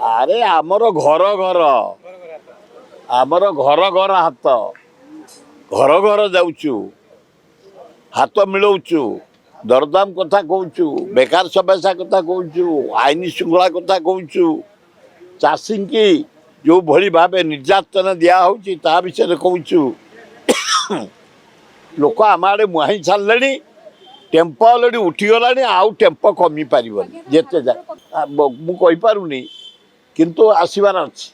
ଆରେ ଆମର ଘର ଘର ଆମର ଘର ଘର ହାତ ଘର ଘର ଯାଉଛୁ ହାତ ମିଳଉଛୁ ଦରଦାମ କଥା କହୁଛୁ ବେକାର ସମସ୍ୟା କଥା କହୁଛୁ ଆଇନ ଶୃଙ୍ଖଳା କଥା କହୁଛୁ ଚାଷୀଙ୍କି ଯେଉଁ ଭଳି ଭାବେ ନିର୍ଯାତନା ଦିଆହେଉଛି ତା ବିଷୟରେ କହୁଛୁ ଲୋକ ଆମ ଆଡ଼େ ମୁହାଁ ଛାଡ଼ିଲେଣି ଟେମ୍ପ ଅଲରେଡ଼ି ଉଠିଗଲାଣି ଆଉ ଟେମ୍ପ କମି ପାରିବନି ଯେତେ ମୁଁ କହିପାରୁନି କିନ୍ତୁ ଆସିବାର ଅଛି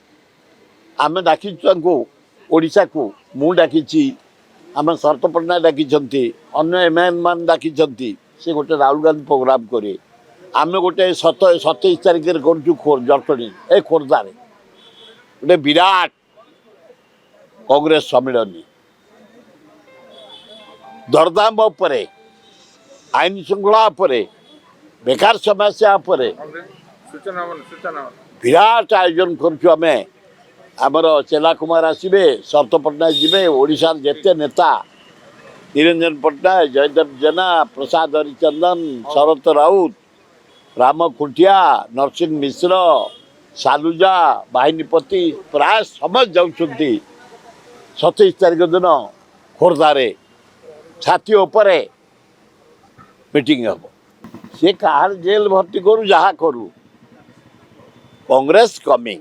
ଆମେ ଡାକିଛୁ ତାଙ୍କୁ ଓଡ଼ିଶାକୁ ମୁଁ ଡାକିଛି ଆମେ ଶରତ ପଟ୍ଟନାୟକ ଡାକିଛନ୍ତି ଅନ୍ୟ ଏମ୍ଏନ୍ ମାନେ ଡାକିଛନ୍ତି ସେ ଗୋଟେ ରାହୁଲ ଗାନ୍ଧୀ ପ୍ରୋଗ୍ରାମ କରିବେ ଆମେ ଗୋଟେ 27 ତାରିଖରେ କରୁଛୁ ଜଟଣୀ ଏ ଖୋର୍ଦ୍ଧାରେ ଗୋଟେ ବିରାଟ କଂଗ୍ରେସ ସମ୍ମିଳନୀ ଦରଦାମ ଉପରେ ଆଇନ ଶୃଙ୍ଖଳା ଉପରେ ବେକାର ସମସ୍ୟା ଉପରେ ବିରାଟ ଆୟୋଜନ କରୁଛୁ ଆମେ ଆମର ଚେଲା କୁମାର ଆସିବେ ଶରତ ପଟ୍ଟନାୟକ ଯିବେ ଓଡ଼ିଶାର ଯେତେ ନେତା ନିରଞ୍ଜନ ପଟ୍ଟନାୟକ ଜୟଦେବ ଜେନା ପ୍ରସାଦ ହରିଚନ୍ଦନ ଶରତ ରାଉତ ରାମ ଖୁଣ୍ଟିଆ ନରସିଂହ ମିଶ୍ର ସାଲୁଜା ବାହିନୀପତି ପ୍ରାୟ ସମସ୍ତେ ଯାଉଛନ୍ତି 27 ତାରିଖ ଦିନ ଖୋର୍ଦ୍ଧାରେ ଛାତି ଉପରେ ମିଟିଂ ହେବ ସେ କାହାର ଜେଲ୍ ଭର୍ତ୍ତି କରୁ ଯାହା କରୁ କଂଗ୍ରେସ କମିଂ